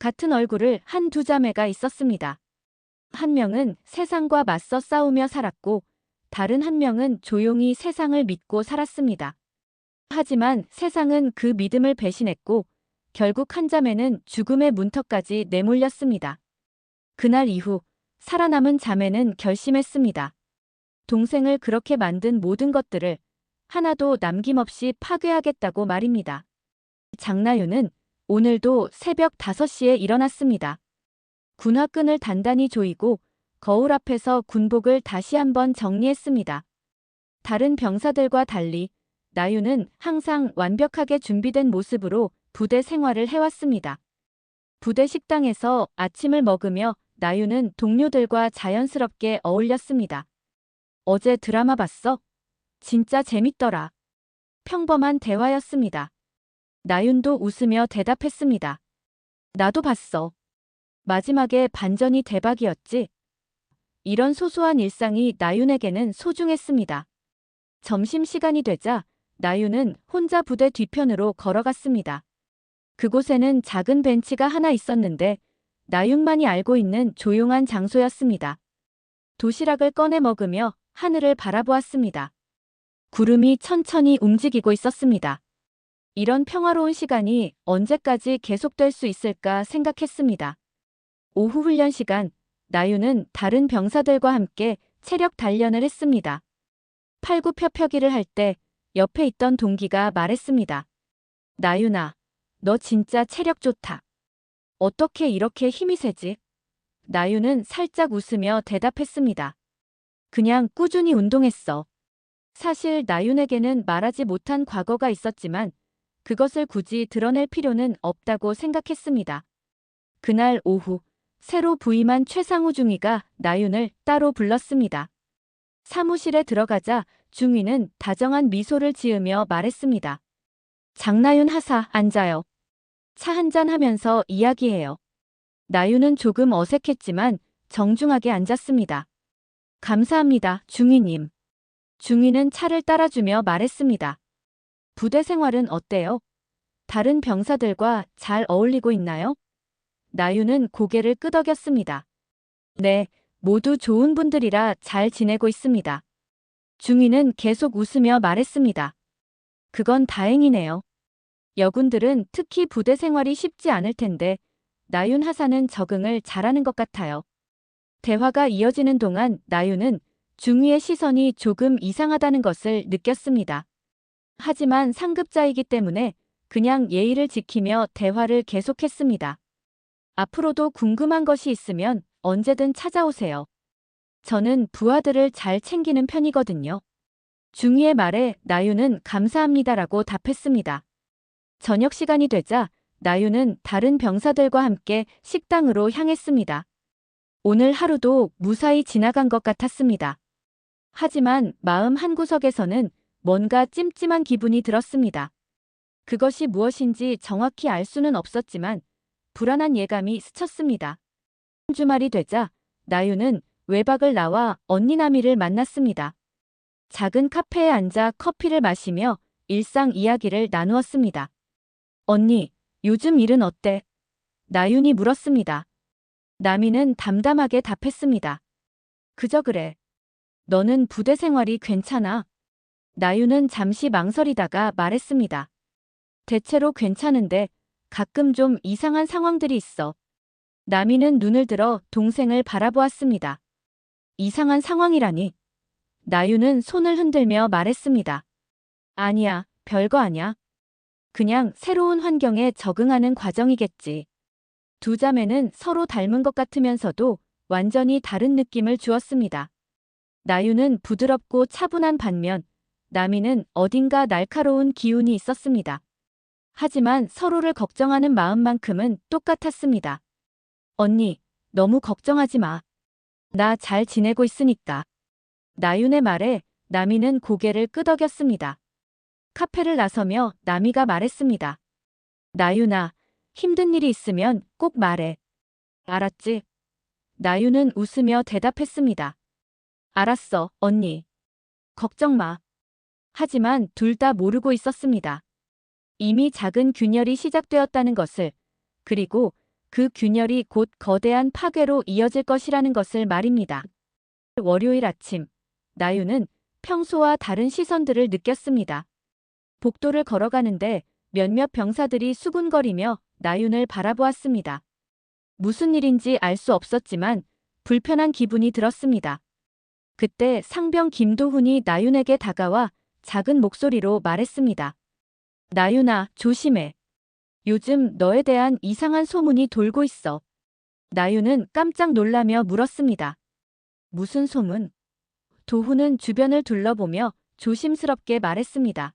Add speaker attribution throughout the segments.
Speaker 1: 같은 얼굴을 한 두 자매가 있었습니다. 한 명은 세상과 맞서 싸우며 살았고 다른 한 명은 조용히 세상을 믿고 살았습니다. 하지만 세상은 그 믿음을 배신했고 결국 한 자매는 죽음의 문턱까지 내몰렸습니다. 그날 이후 살아남은 자매는 결심했습니다. 동생을 그렇게 만든 모든 것들을 하나도 남김없이 파괴하겠다고 말입니다. 장나윤은 오늘도 새벽 5시에 일어났습니다. 군화끈을 단단히 조이고 거울 앞에서 군복을 다시 한번 정리했습니다. 다른 병사들과 달리 나윤은 항상 완벽하게 준비된 모습으로 부대 생활을 해왔습니다. 부대 식당에서 아침을 먹으며 나윤은 동료들과 자연스럽게 어울렸습니다. 어제 드라마 봤어? 진짜 재밌더라. 평범한 대화였습니다. 나윤도 웃으며 대답했습니다. 나도 봤어. 마지막에 반전이 대박이었지? 이런 소소한 일상이 나윤에게는 소중했습니다. 점심시간이 되자 나윤은 혼자 부대 뒤편으로 걸어갔습니다. 그곳에는 작은 벤치가 하나 있었는데 나윤만이 알고 있는 조용한 장소였습니다. 도시락을 꺼내 먹으며 하늘을 바라보았습니다. 구름이 천천히 움직이고 있었습니다. 이런 평화로운 시간이 언제까지 계속될 수 있을까 생각했습니다. 오후 훈련 시간, 나윤은 다른 병사들과 함께 체력 단련을 했습니다. 팔굽혀펴기를 할 때 옆에 있던 동기가 말했습니다. 나윤아, 너 진짜 체력 좋다. 어떻게 이렇게 힘이 세지? 나윤은 살짝 웃으며 대답했습니다. 그냥 꾸준히 운동했어. 사실 나윤에게는 말하지 못한 과거가 있었지만 그것을 굳이 드러낼 필요는 없다고 생각했습니다. 그날 오후 새로 부임한 최상우 중위가 나윤을 따로 불렀습니다. 사무실에 들어가자 중위는 다정한 미소를 지으며 말했습니다. 장나윤 하사 앉아요. 차 한잔 하면서 이야기해요. 나윤은 조금 어색했지만 정중하게 앉았습니다. 감사합니다, 중위님. 중위는 차를 따라주며 말했습니다. 부대 생활은 어때요? 다른 병사들과 잘 어울리고 있나요? 나윤은 고개를 끄덕였습니다. 네, 모두 좋은 분들이라 잘 지내고 있습니다. 중위는 계속 웃으며 말했습니다. 그건 다행이네요. 여군들은 특히 부대 생활이 쉽지 않을 텐데 나윤 하사는 적응을 잘하는 것 같아요. 대화가 이어지는 동안 나윤은 중위의 시선이 조금 이상하다는 것을 느꼈습니다. 하지만 상급자이기 때문에 그냥 예의를 지키며 대화를 계속했습니다. 앞으로도 궁금한 것이 있으면 언제든 찾아오세요. 저는 부하들을 잘 챙기는 편이거든요. 중위의 말에 나윤은 감사합니다라고 답했습니다. 저녁 시간이 되자 나윤은 다른 병사들과 함께 식당으로 향했습니다. 오늘 하루도 무사히 지나간 것 같았습니다. 하지만 마음 한구석에서는 뭔가 찜찜한 기분이 들었습니다. 그것이 무엇인지 정확히 알 수는 없었지만 불안한 예감이 스쳤습니다. 주말이 되자 나윤은 외박을 나와 언니 나미를 만났습니다. 작은 카페에 앉아 커피를 마시며 일상 이야기를 나누었습니다. 언니, 요즘 일은 어때? 나윤이 물었습니다. 나미는 담담하게 답했습니다. 그저 그래. 너는 부대 생활이 괜찮아? 나윤은 잠시 망설이다가 말했습니다. 대체로 괜찮은데 가끔 좀 이상한 상황들이 있어. 나미는 눈을 들어 동생을 바라보았습니다. 이상한 상황이라니. 나윤은 손을 흔들며 말했습니다. 아니야, 별거 아냐. 그냥 새로운 환경에 적응하는 과정이겠지. 두 자매는 서로 닮은 것 같으면서도 완전히 다른 느낌을 주었습니다. 나윤은 부드럽고 차분한 반면 나미는 어딘가 날카로운 기운이 있었습니다. 하지만 서로를 걱정하는 마음만큼은 똑같았습니다. 언니, 너무 걱정하지 마. 나 잘 지내고 있으니까. 나윤의 말에 나미는 고개를 끄덕였습니다. 카페를 나서며 나미가 말했습니다. 나윤아, 힘든 일이 있으면 꼭 말해. 알았지? 나윤은 웃으며 대답했습니다. 알았어, 언니. 걱정 마. 하지만 둘 다 모르고 있었습니다. 이미 작은 균열이 시작되었다는 것을, 그리고 그 균열이 곧 거대한 파괴로 이어질 것이라는 것을 말입니다. 월요일 아침, 나윤은 평소와 다른 시선들을 느꼈습니다. 복도를 걸어가는데 몇몇 병사들이 수군거리며 나윤을 바라보았습니다. 무슨 일인지 알 수 없었지만 불편한 기분이 들었습니다. 그때 상병 김도훈이 나윤에게 다가와 작은 목소리로 말했습니다. 나윤아, 조심해. 요즘 너에 대한 이상한 소문이 돌고 있어. 나윤은 깜짝 놀라며 물었습니다. 무슨 소문? 도훈은 주변을 둘러보며 조심스럽게 말했습니다.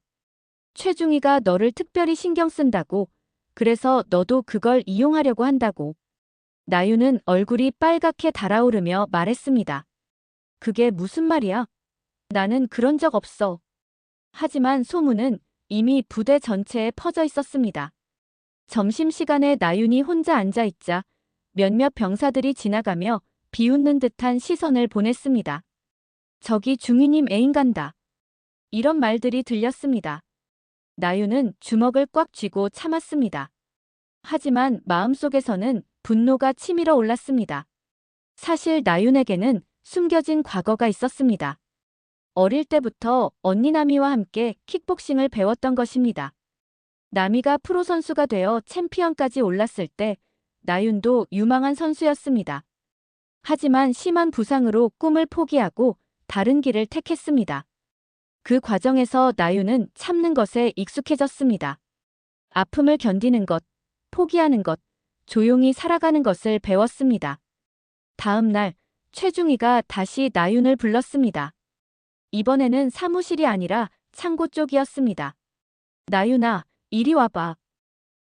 Speaker 1: 최중희가 너를 특별히 신경 쓴다고. 그래서 너도 그걸 이용하려고 한다고. 나윤은 얼굴이 빨갛게 달아오르며 말했습니다. 그게 무슨 말이야? 나는 그런 적 없어. 하지만 소문은 이미 부대 전체에 퍼져 있었습니다. 점심시간에 나윤이 혼자 앉아있자 몇몇 병사들이 지나가며 비웃는 듯한 시선을 보냈습니다. 저기 중위님 애인 간다. 이런 말들이 들렸습니다. 나윤은 주먹을 꽉 쥐고 참았습니다. 하지만 마음속에서는 분노가 치밀어 올랐습니다. 사실 나윤에게는 숨겨진 과거가 있었습니다. 어릴 때부터 언니 나미와 함께 킥복싱을 배웠던 것입니다. 나미가 프로 선수가 되어 챔피언까지 올랐을 때 나윤도 유망한 선수였습니다. 하지만 심한 부상으로 꿈을 포기하고 다른 길을 택했습니다. 그 과정에서 나윤은 참는 것에 익숙해졌습니다. 아픔을 견디는 것, 포기하는 것, 조용히 살아가는 것을 배웠습니다. 다음 날 최중희가 다시 나윤을 불렀습니다. 이번에는 사무실이 아니라 창고 쪽이었습니다. 나윤아, 이리 와봐.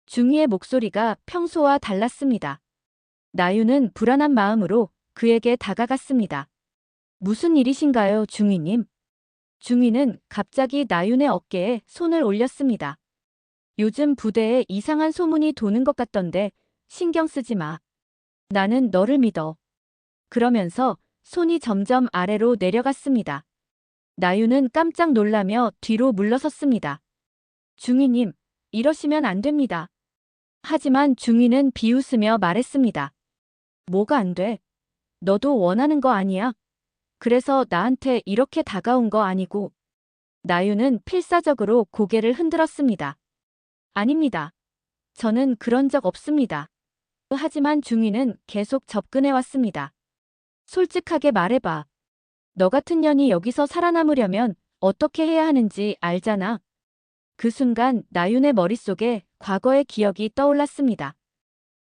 Speaker 1: 중희의 목소리가 평소와 달랐습니다. 나윤은 불안한 마음으로 그에게 다가갔습니다. 무슨 일이신가요, 중희님? 중희는 갑자기 나윤의 어깨에 손을 올렸습니다. 요즘 부대에 이상한 소문이 도는 것 같던데 신경 쓰지 마. 나는 너를 믿어. 그러면서 손이 점점 아래로 내려갔습니다. 나윤은 깜짝 놀라며 뒤로 물러섰습니다. 중희님, 이러시면 안 됩니다. 하지만 중희는 비웃으며 말했습니다. 뭐가 안 돼? 너도 원하는 거 아니야? 그래서 나한테 이렇게 다가온 거 아니고. 나윤은 필사적으로 고개를 흔들었습니다. 아닙니다. 저는 그런 적 없습니다. 하지만 중희는 계속 접근해 왔습니다. 솔직하게 말해봐. 너 같은 년이 여기서 살아남으려면 어떻게 해야 하는지 알잖아. 그 순간 나윤의 머릿속에 과거의 기억이 떠올랐습니다.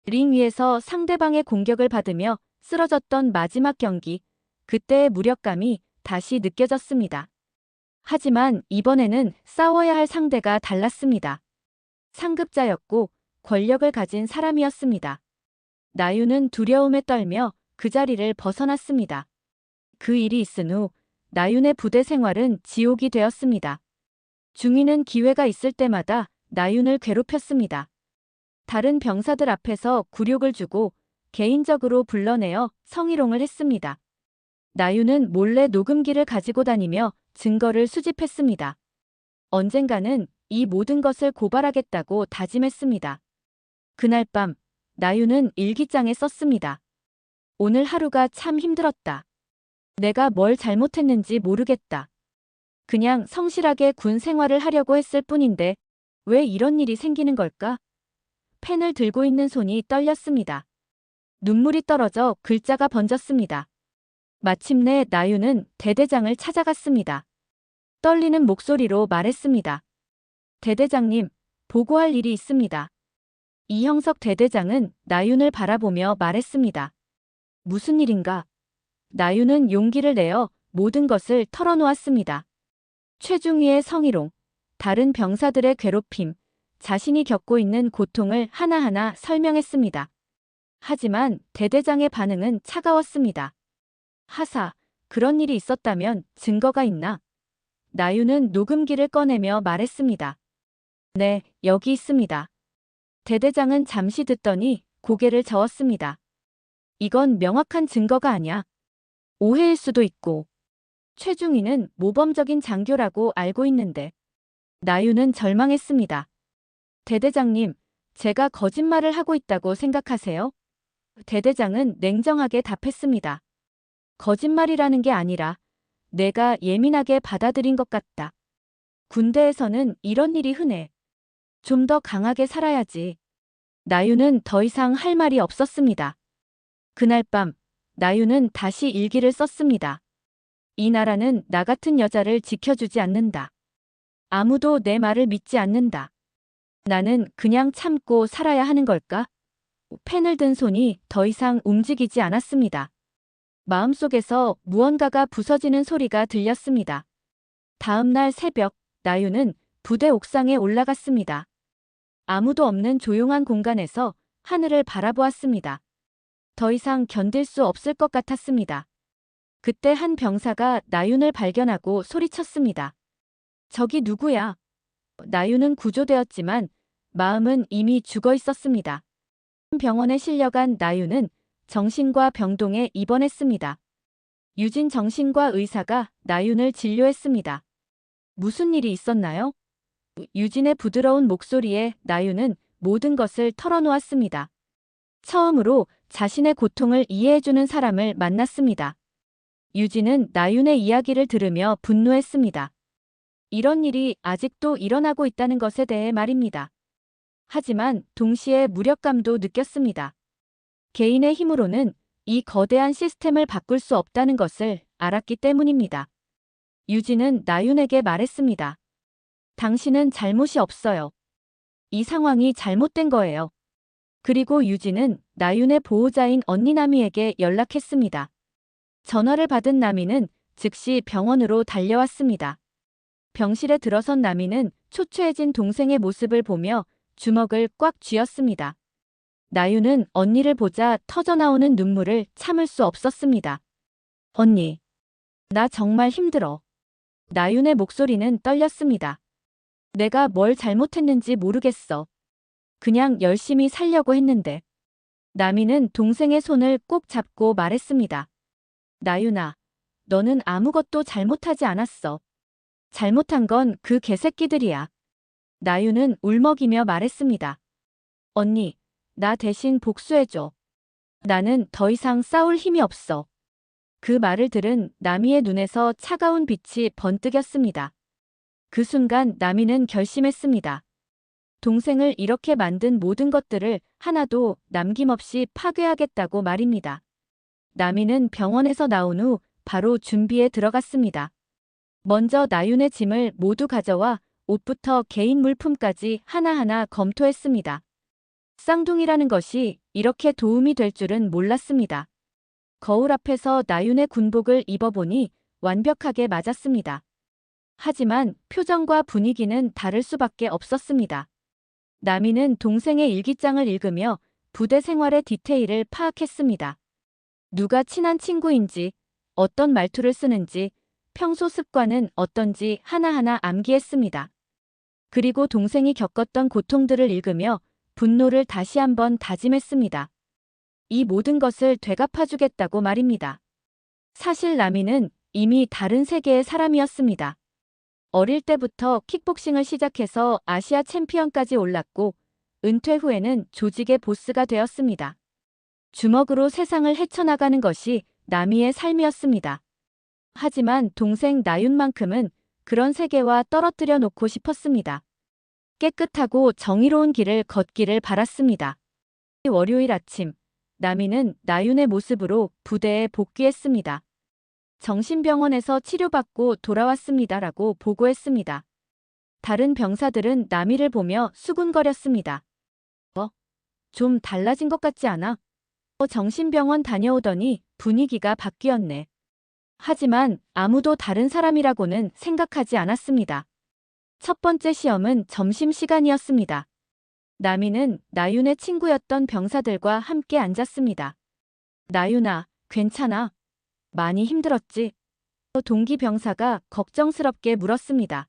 Speaker 1: 링 위에서 상대방의 공격을 받으며 쓰러졌던 마지막 경기, 그때의 무력감이 다시 느껴졌습니다. 하지만 이번에는 싸워야 할 상대가 달랐습니다. 상급자였고 권력을 가진 사람이었습니다. 나윤은 두려움에 떨며 그 자리를 벗어났습니다. 그 일이 있은 후 나윤의 부대 생활은 지옥이 되었습니다. 중위는 기회가 있을 때마다 나윤을 괴롭혔습니다. 다른 병사들 앞에서 굴욕을 주고 개인적으로 불러내어 성희롱을 했습니다. 나윤은 몰래 녹음기를 가지고 다니며 증거를 수집했습니다. 언젠가는 이 모든 것을 고발하겠다고 다짐했습니다. 그날 밤 나윤은 일기장에 썼습니다. 오늘 하루가 참 힘들었다. 내가 뭘 잘못했는지 모르겠다. 그냥 성실하게 군 생활을 하려고 했을 뿐인데 왜 이런 일이 생기는 걸까? 펜을 들고 있는 손이 떨렸습니다. 눈물이 떨어져 글자가 번졌습니다. 마침내 나윤은 대대장을 찾아갔습니다. 떨리는 목소리로 말했습니다. 대대장님, 보고할 일이 있습니다. 이형석 대대장은 나윤을 바라보며 말했습니다. 무슨 일인가? 나윤은 용기를 내어 모든 것을 털어놓았습니다. 최중희의 성희롱, 다른 병사들의 괴롭힘, 자신이 겪고 있는 고통을 하나하나 설명했습니다. 하지만 대대장의 반응은 차가웠습니다. 하사, 그런 일이 있었다면 증거가 있나? 나윤은 녹음기를 꺼내며 말했습니다. 네, 여기 있습니다. 대대장은 잠시 듣더니 고개를 저었습니다. 이건 명확한 증거가 아니야. 오해일 수도 있고. 최중희는 모범적인 장교라고 알고 있는데. 나윤은 절망했습니다. 대대장님, 제가 거짓말을 하고 있다고 생각하세요? 대대장은 냉정하게 답했습니다. 거짓말이라는 게 아니라 내가 예민하게 받아들인 것 같다. 군대에서는 이런 일이 흔해. 좀 더 강하게 살아야지. 나유는 더 이상 할 말이 없었습니다. 그날 밤, 나유는 다시 일기를 썼습니다. 이 나라는 나 같은 여자를 지켜주지 않는다. 아무도 내 말을 믿지 않는다. 나는 그냥 참고 살아야 하는 걸까? 펜을 든 손이 더 이상 움직이지 않았습니다. 마음속에서 무언가가 부서지는 소리가 들렸습니다. 다음 날 새벽, 나유는 부대 옥상에 올라갔습니다. 아무도 없는 조용한 공간에서 하늘을 바라보았습니다. 더 이상 견딜 수 없을 것 같았습니다. 그때 한 병사가 나윤을 발견하고 소리쳤습니다. 저기 누구야? 나윤은 구조되었지만 마음은 이미 죽어 있었습니다. 병원에 실려간 나윤은 정신과 병동에 입원했습니다. 유진 정신과 의사가 나윤을 진료했습니다. 무슨 일이 있었나요? 유진의 부드러운 목소리에 나윤은 모든 것을 털어놓았습니다. 처음으로 자신의 고통을 이해해주는 사람을 만났습니다. 유진은 나윤의 이야기를 들으며 분노했습니다. 이런 일이 아직도 일어나고 있다는 것에 대해 말입니다. 하지만 동시에 무력감도 느꼈습니다. 개인의 힘으로는 이 거대한 시스템을 바꿀 수 없다는 것을 알았기 때문입니다. 유진은 나윤에게 말했습니다. 당신은 잘못이 없어요. 이 상황이 잘못된 거예요. 그리고 유진은 나윤의 보호자인 언니 나미에게 연락했습니다. 전화를 받은 나미는 즉시 병원으로 달려왔습니다. 병실에 들어선 나미는 초췌해진 동생의 모습을 보며 주먹을 꽉 쥐었습니다. 나윤은 언니를 보자 터져나오는 눈물을 참을 수 없었습니다. 언니, 나 정말 힘들어. 나윤의 목소리는 떨렸습니다. 내가 뭘 잘못했는지 모르겠어. 그냥 열심히 살려고 했는데. 나미는 동생의 손을 꼭 잡고 말했습니다. 나윤아, 너는 아무것도 잘못하지 않았어. 잘못한 건 그 개새끼들이야. 나윤은 울먹이며 말했습니다. 언니, 나 대신 복수해줘. 나는 더 이상 싸울 힘이 없어. 그 말을 들은 나미의 눈에서 차가운 빛이 번뜩였습니다. 그 순간 나미는 결심했습니다. 동생을 이렇게 만든 모든 것들을 하나도 남김없이 파괴하겠다고 말입니다. 나미는 병원에서 나온 후 바로 준비에 들어갔습니다. 먼저 나윤의 짐을 모두 가져와 옷부터 개인 물품까지 하나하나 검토했습니다. 쌍둥이라는 것이 이렇게 도움이 될 줄은 몰랐습니다. 거울 앞에서 나윤의 군복을 입어보니 완벽하게 맞았습니다. 하지만 표정과 분위기는 다를 수밖에 없었습니다. 나미는 동생의 일기장을 읽으며 부대 생활의 디테일을 파악했습니다. 누가 친한 친구인지, 어떤 말투를 쓰는지, 평소 습관은 어떤지 하나하나 암기했습니다. 그리고 동생이 겪었던 고통들을 읽으며 분노를 다시 한번 다짐했습니다. 이 모든 것을 되갚아주겠다고 말입니다. 사실 나미는 이미 다른 세계의 사람이었습니다. 어릴 때부터 킥복싱을 시작해서 아시아 챔피언까지 올랐고 은퇴 후에는 조직의 보스가 되었습니다. 주먹으로 세상을 헤쳐나가는 것이 나미의 삶이었습니다. 하지만 동생 나윤만큼은 그런 세계와 떨어뜨려 놓고 싶었습니다. 깨끗하고 정의로운 길을 걷기를 바랐습니다. 월요일 아침, 나미는 나윤의 모습으로 부대에 복귀했습니다. 정신병원에서 치료받고 돌아왔습니다라고 보고했습니다. 다른 병사들은 나미를 보며 수군거렸습니다. 좀 달라진 것 같지 않아? 정신병원 다녀오더니 분위기가 바뀌었네. 하지만 아무도 다른 사람이라고는 생각하지 않았습니다. 첫 번째 시험은 점심시간이었습니다. 나미는 나윤의 친구였던 병사들과 함께 앉았습니다. 나윤아, 괜찮아? 많이 힘들었지? 동기 병사가 걱정스럽게 물었습니다.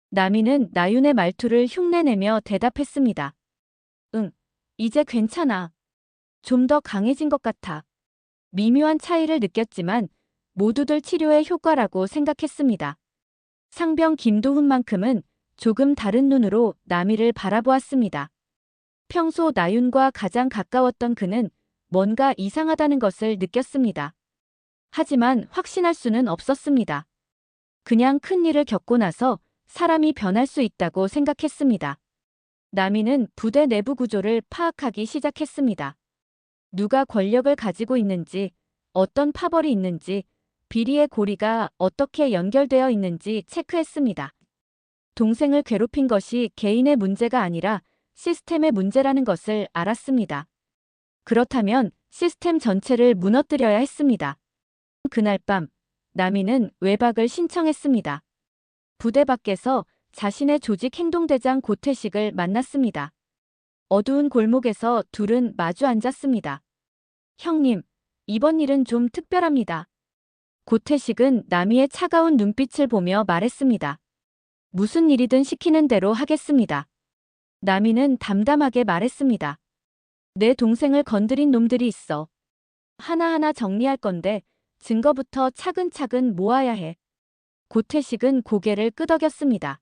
Speaker 1: 나미는 나윤의 말투를 흉내내며 대답했습니다. 응, 이제 괜찮아. 좀 더 강해진 것 같아. 미묘한 차이를 느꼈지만 모두들 치료의 효과라고 생각했습니다. 상병 김도훈만큼은 조금 다른 눈으로 나미를 바라보았습니다. 평소 나윤과 가장 가까웠던 그는 뭔가 이상하다는 것을 느꼈습니다. 하지만 확신할 수는 없었습니다. 그냥 큰 일을 겪고 나서 사람이 변할 수 있다고 생각했습니다. 남이는 부대 내부 구조를 파악하기 시작했습니다. 누가 권력을 가지고 있는지, 어떤 파벌이 있는지, 비리의 고리가 어떻게 연결되어 있는지 체크했습니다. 동생을 괴롭힌 것이 개인의 문제가 아니라 시스템의 문제라는 것을 알았습니다. 그렇다면 시스템 전체를 무너뜨려야 했습니다. 그날 밤, 남이는 외박을 신청했습니다. 부대 밖에서 자신의 조직 행동대장 고태식을 만났습니다. 어두운 골목에서 둘은 마주 앉았습니다. 형님, 이번 일은 좀 특별합니다. 고태식은 남이의 차가운 눈빛을 보며 말했습니다. 무슨 일이든 시키는 대로 하겠습니다. 남이는 담담하게 말했습니다. 내 동생을 건드린 놈들이 있어. 하나하나 정리할 건데 증거부터 차근차근 모아야 해. 고태식은 고개를 끄덕였습니다.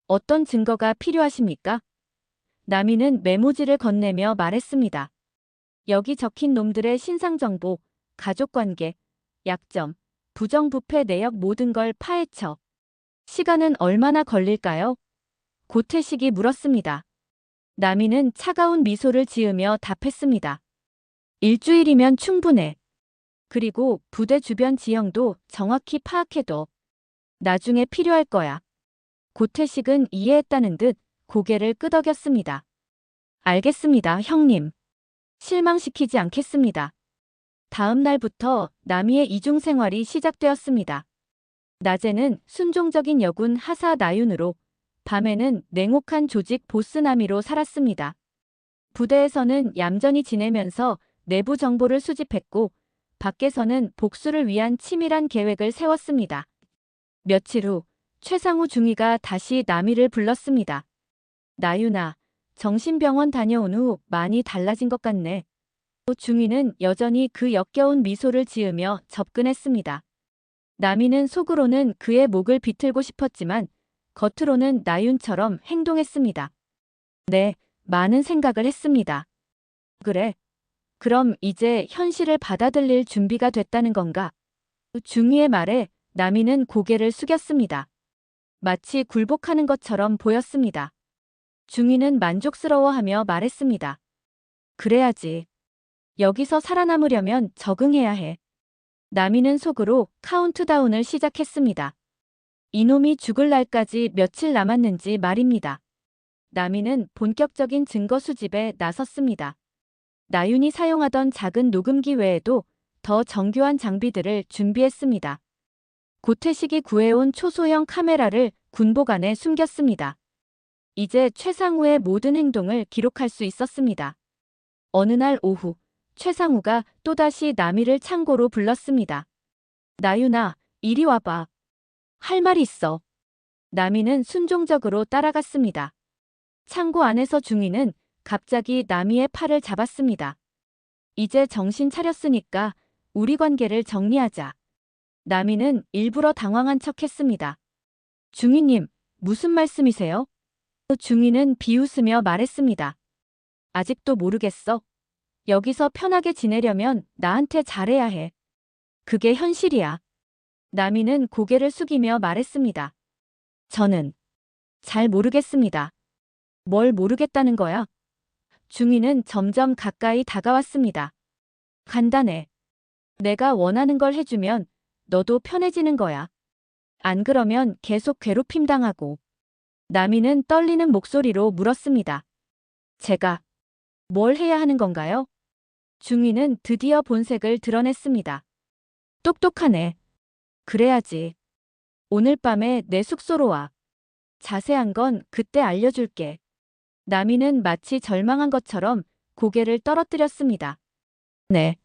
Speaker 1: 어떤 증거가 필요하십니까? 남이는 메모지를 건네며 말했습니다. 여기 적힌 놈들의 신상정보, 가족관계, 약점, 부정부패 내역 모든 걸 파헤쳐. 시간은 얼마나 걸릴까요? 고태식이 물었습니다. 남이는 차가운 미소를 지으며 답했습니다. 일주일이면 충분해. 그리고 부대 주변 지형도 정확히 파악해둬. 나중에 필요할 거야. 고태식은 이해했다는 듯 고개를 끄덕였습니다. 알겠습니다, 형님. 실망시키지 않겠습니다. 다음 날부터 남이의 이중 생활이 시작되었습니다. 낮에는 순종적인 여군 하사 나윤으로, 밤에는 냉혹한 조직 보스 남이로 살았습니다. 부대에서는 얌전히 지내면서 내부 정보를 수집했고, 밖에서는 복수를 위한 치밀한 계획을 세웠습니다. 며칠 후 최상우 중위가 다시 남이를 불렀습니다. 나윤아, 정신병원 다녀온 후 많이 달라진 것 같네. 중위는 여전히 그 역겨운 미소를 지으며 접근했습니다. 남이는 속으로는 그의 목을 비틀고 싶었지만 겉으로는 나윤처럼 행동했습니다. 네, 많은 생각을 했습니다. 그래. 그럼 이제 현실을 받아들일 준비가 됐다는 건가? 중위의 말에 남이는 고개를 숙였습니다. 마치 굴복하는 것처럼 보였습니다. 중위는 만족스러워하며 말했습니다. 그래야지. 여기서 살아남으려면 적응해야 해. 남이는 속으로 카운트다운을 시작했습니다. 이놈이 죽을 날까지 며칠 남았는지 말입니다. 남이는 본격적인 증거 수집에 나섰습니다. 나윤이 사용하던 작은 녹음기 외에도 더 정교한 장비들을 준비했습니다. 고태식이 구해온 초소형 카메라를 군복 안에 숨겼습니다. 이제 최상우의 모든 행동을 기록할 수 있었습니다. 어느 날 오후, 최상우가 또다시 남이를 창고로 불렀습니다. 나윤아, 이리 와봐. 할 말이 있어. 남이는 순종적으로 따라갔습니다. 창고 안에서 중위는 갑자기 남이의 팔을 잡았습니다. 이제 정신 차렸으니까 우리 관계를 정리하자. 남이는 일부러 당황한 척했습니다. 중위님, 무슨 말씀이세요? 중위는 비웃으며 말했습니다. 아직도 모르겠어. 여기서 편하게 지내려면 나한테 잘해야 해. 그게 현실이야. 남이는 고개를 숙이며 말했습니다. 저는 잘 모르겠습니다. 뭘 모르겠다는 거야? 중위는 점점 가까이 다가왔습니다. 간단해. 내가 원하는 걸 해주면 너도 편해지는 거야. 안 그러면 계속 괴롭힘 당하고. 남이는 떨리는 목소리로 물었습니다. 제가 뭘 해야 하는 건가요? 중위는 드디어 본색을 드러냈습니다. 똑똑하네. 그래야지. 오늘 밤에 내 숙소로 와. 자세한 건 그때 알려줄게. 남이는 마치 절망한 것처럼 고개를 떨어뜨렸습니다. 네.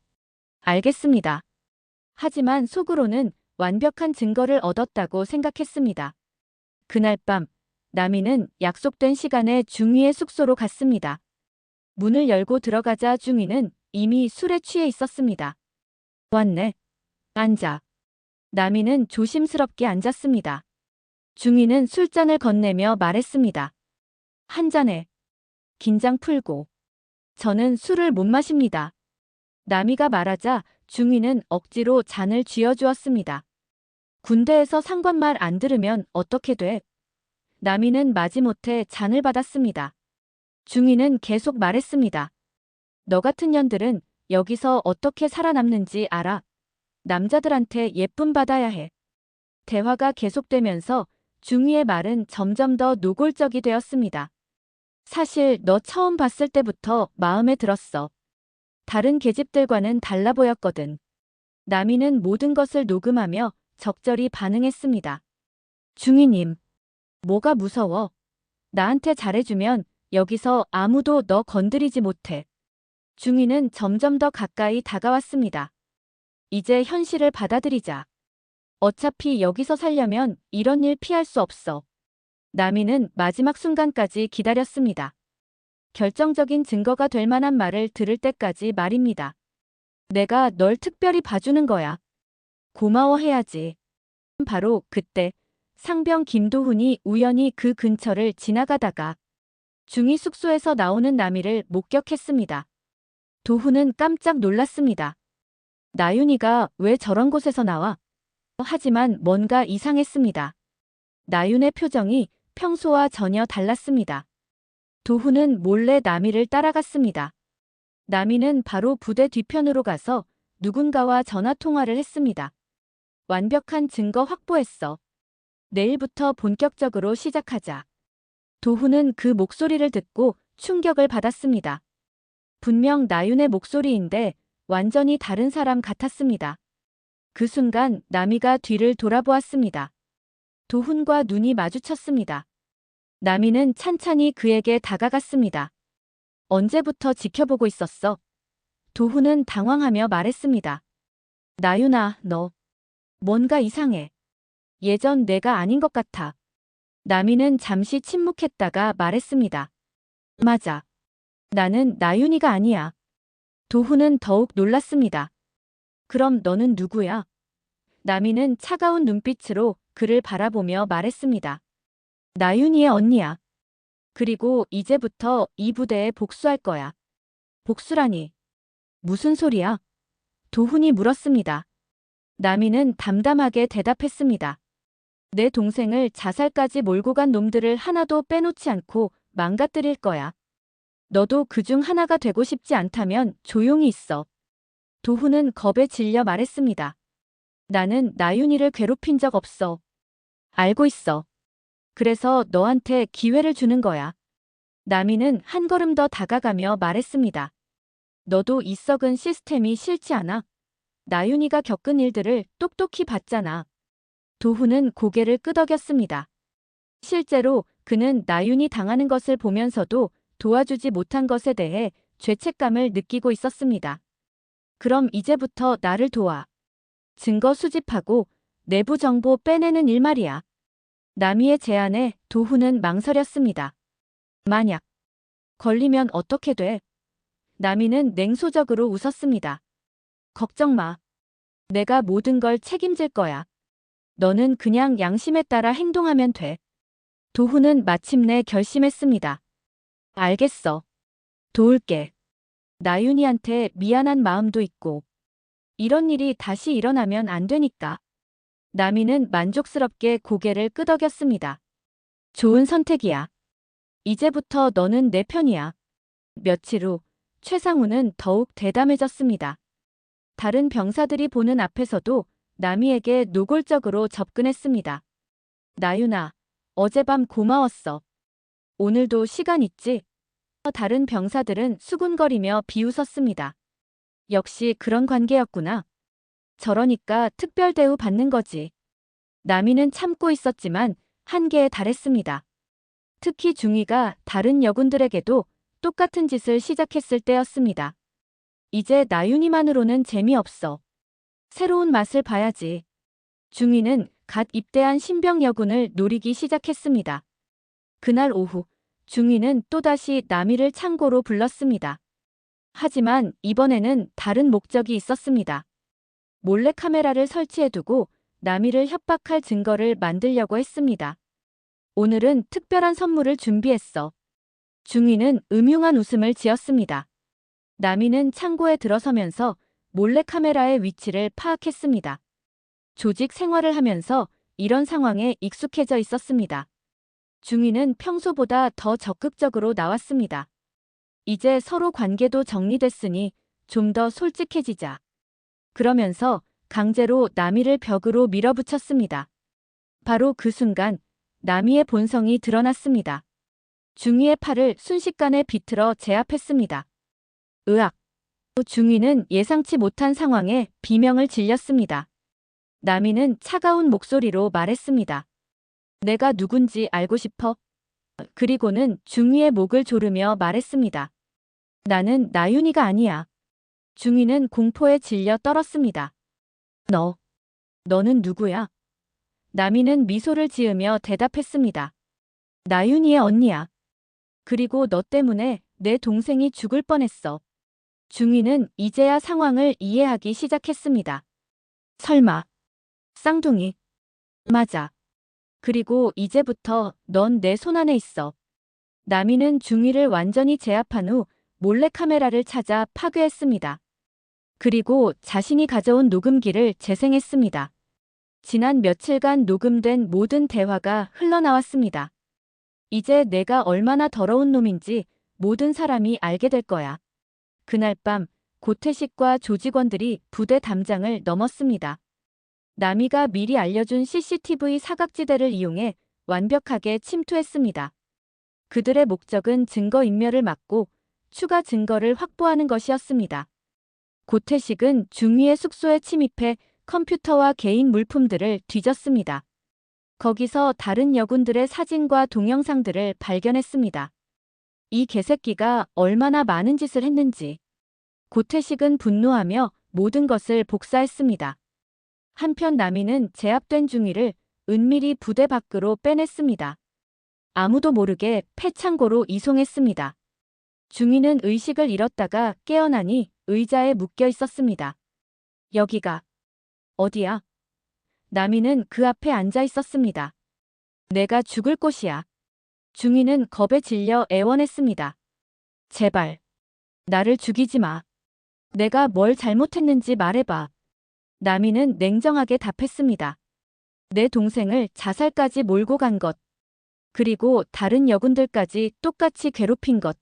Speaker 1: 알겠습니다. 하지만 속으로는 완벽한 증거를 얻었다고 생각했습니다. 그날 밤, 남이는 약속된 시간에 중위의 숙소로 갔습니다. 문을 열고 들어가자 중위는 이미 술에 취해 있었습니다. 왔네. 앉아. 남이는 조심스럽게 앉았습니다. 중위는 술잔을 건네며 말했습니다. 한 잔에. 긴장 풀고. 저는 술을 못 마십니다. 남이가 말하자 중위는 억지로 잔을 쥐어주었습니다. 군대에서 상관 말 안 들으면 어떻게 돼? 남이는 마지못해 잔을 받았습니다. 중위는 계속 말했습니다. 너 같은 년들은 여기서 어떻게 살아남는지 알아? 남자들한테 예쁨 받아야 해. 대화가 계속되면서 중위의 말은 점점 더 노골적이 되었습니다. 사실 너 처음 봤을 때부터 마음에 들었어. 다른 계집들과는 달라 보였거든. 남이는 모든 것을 녹음하며 적절히 반응했습니다. 중위님, 뭐가 무서워? 나한테 잘해주면 여기서 아무도 너 건드리지 못해. 중위는 점점 더 가까이 다가왔습니다. 이제 현실을 받아들이자. 어차피 여기서 살려면 이런 일 피할 수 없어. 남이는 마지막 순간까지 기다렸습니다. 결정적인 증거가 될 만한 말을 들을 때까지 말입니다. 내가 널 특별히 봐주는 거야. 고마워해야지. 바로 그때 상병 김도훈이 우연히 그 근처를 지나가다가 중위 숙소에서 나오는 남이를 목격했습니다. 도훈은 깜짝 놀랐습니다. 나윤이가 왜 저런 곳에서 나와? 하지만 뭔가 이상했습니다. 나윤의 표정이 평소와 전혀 달랐습니다. 도훈은 몰래 남이를 따라갔습니다. 남이는 바로 부대 뒤편으로 가서 누군가와 전화 통화를 했습니다. 완벽한 증거 확보했어. 내일부터 본격적으로 시작하자. 도훈은 그 목소리를 듣고 충격을 받았습니다. 분명 나윤의 목소리인데 완전히 다른 사람 같았습니다. 그 순간 남이가 뒤를 돌아보았습니다. 도훈과 눈이 마주쳤습니다. 남이는 찬찬히 그에게 다가갔습니다. 언제부터 지켜보고 있었어? 도훈은 당황하며 말했습니다. 나윤아, 너 뭔가 이상해. 예전 내가 아닌 것 같아. 남이는 잠시 침묵했다가 말했습니다. 맞아. 나는 나윤이가 아니야. 도훈은 더욱 놀랐습니다. 그럼 너는 누구야? 남이는 차가운 눈빛으로 그를 바라보며 말했습니다. 나윤이의 언니야. 그리고 이제부터 이 부대에 복수할 거야. 복수라니. 무슨 소리야? 도훈이 물었습니다. 남이는 담담하게 대답했습니다. 내 동생을 자살까지 몰고 간 놈들을 하나도 빼놓지 않고 망가뜨릴 거야. 너도 그중 하나가 되고 싶지 않다면 조용히 있어. 도훈은 겁에 질려 말했습니다. 나는 나윤이를 괴롭힌 적 없어. 알고 있어. 그래서 너한테 기회를 주는 거야. 남이는 한 걸음 더 다가가며 말했습니다. 너도 이 썩은 시스템이 싫지 않아? 나윤이가 겪은 일들을 똑똑히 봤잖아. 도훈은 고개를 끄덕였습니다. 실제로 그는 나윤이 당하는 것을 보면서도 도와주지 못한 것에 대해 죄책감을 느끼고 있었습니다. 그럼 이제부터 나를 도와. 증거 수집하고 내부 정보 빼내는 일 말이야. 남이의 제안에 도훈은 망설였습니다. 만약 걸리면 어떻게 돼? 남이는 냉소적으로 웃었습니다. 걱정 마. 내가 모든 걸 책임질 거야. 너는 그냥 양심에 따라 행동하면 돼. 도훈은 마침내 결심했습니다. 알겠어. 도울게. 나윤이한테 미안한 마음도 있고. 이런 일이 다시 일어나면 안 되니까. 남이는 만족스럽게 고개를 끄덕였습니다. 좋은 선택이야. 이제부터 너는 내 편이야. 며칠 후 최상우는 더욱 대담해졌습니다. 다른 병사들이 보는 앞에서도 남이에게 노골적으로 접근했습니다. 나윤아, 어젯밤 고마웠어. 오늘도 시간 있지? 다른 병사들은 수군거리며 비웃었습니다. 역시 그런 관계였구나. 저러니까 특별 대우 받는 거지. 남이는 참고 있었지만 한계에 달했습니다. 특히 중위가 다른 여군들에게도 똑같은 짓을 시작했을 때였습니다. 이제 나윤이만으로는 재미없어. 새로운 맛을 봐야지. 중위는 갓 입대한 신병 여군을 노리기 시작했습니다. 그날 오후 중위는 또다시 남이를 창고로 불렀습니다. 하지만 이번에는 다른 목적이 있었습니다. 몰래카메라를 설치해두고 남이를 협박할 증거를 만들려고 했습니다. 오늘은 특별한 선물을 준비했어. 중위는 음흉한 웃음을 지었습니다. 남이는 창고에 들어서면서 몰래카메라의 위치를 파악했습니다. 조직 생활을 하면서 이런 상황에 익숙해져 있었습니다. 중위는 평소보다 더 적극적으로 나왔습니다. 이제 서로 관계도 정리됐으니 좀 더 솔직해지자. 그러면서 강제로 남이를 벽으로 밀어붙였습니다. 바로 그 순간 남이의 본성이 드러났습니다. 중위의 팔을 순식간에 비틀어 제압했습니다. 으악! 중위는 예상치 못한 상황에 비명을 질렸습니다. 남이는 차가운 목소리로 말했습니다. 내가 누군지 알고 싶어? 그리고는 중위의 목을 조르며 말했습니다. 나는 나윤이가 아니야. 중위는 공포에 질려 떨었습니다. 너는 누구야? 남이는 미소를 지으며 대답했습니다. 나윤이의 언니야. 그리고 너 때문에 내 동생이 죽을 뻔했어. 중위는 이제야 상황을 이해하기 시작했습니다. 설마. 쌍둥이. 맞아. 그리고 이제부터 넌 내 손안에 있어. 남이는 중위를 완전히 제압한 후 몰래카메라를 찾아 파괴했습니다. 그리고 자신이 가져온 녹음기를 재생했습니다. 지난 며칠간 녹음된 모든 대화가 흘러나왔습니다. 이제 내가 얼마나 더러운 놈인지 모든 사람이 알게 될 거야. 그날 밤 고태식과 조직원들이 부대 담장을 넘었습니다. 남이가 미리 알려준 CCTV 사각지대를 이용해 완벽하게 침투했습니다. 그들의 목적은 증거인멸을 막고 추가 증거를 확보하는 것이었습니다. 고태식은 중위의 숙소에 침입해 컴퓨터와 개인 물품들을 뒤졌습니다. 거기서 다른 여군들의 사진과 동영상들을 발견했습니다. 이 개새끼가 얼마나 많은 짓을 했는지. 고태식은 분노하며 모든 것을 복사했습니다. 한편 남이는 제압된 중위를 은밀히 부대 밖으로 빼냈습니다. 아무도 모르게 폐창고로 이송했습니다. 중위는 의식을 잃었다가 깨어나니 의자에 묶여 있었습니다. 여기가 어디야? 남이는 그 앞에 앉아 있었습니다. 내가 죽을 곳이야. 중위는 겁에 질려 애원했습니다. 제발, 나를 죽이지 마. 내가 뭘 잘못했는지 말해봐. 남이는 냉정하게 답했습니다. 내 동생을 자살까지 몰고 간 것. 그리고 다른 여군들까지 똑같이 괴롭힌 것.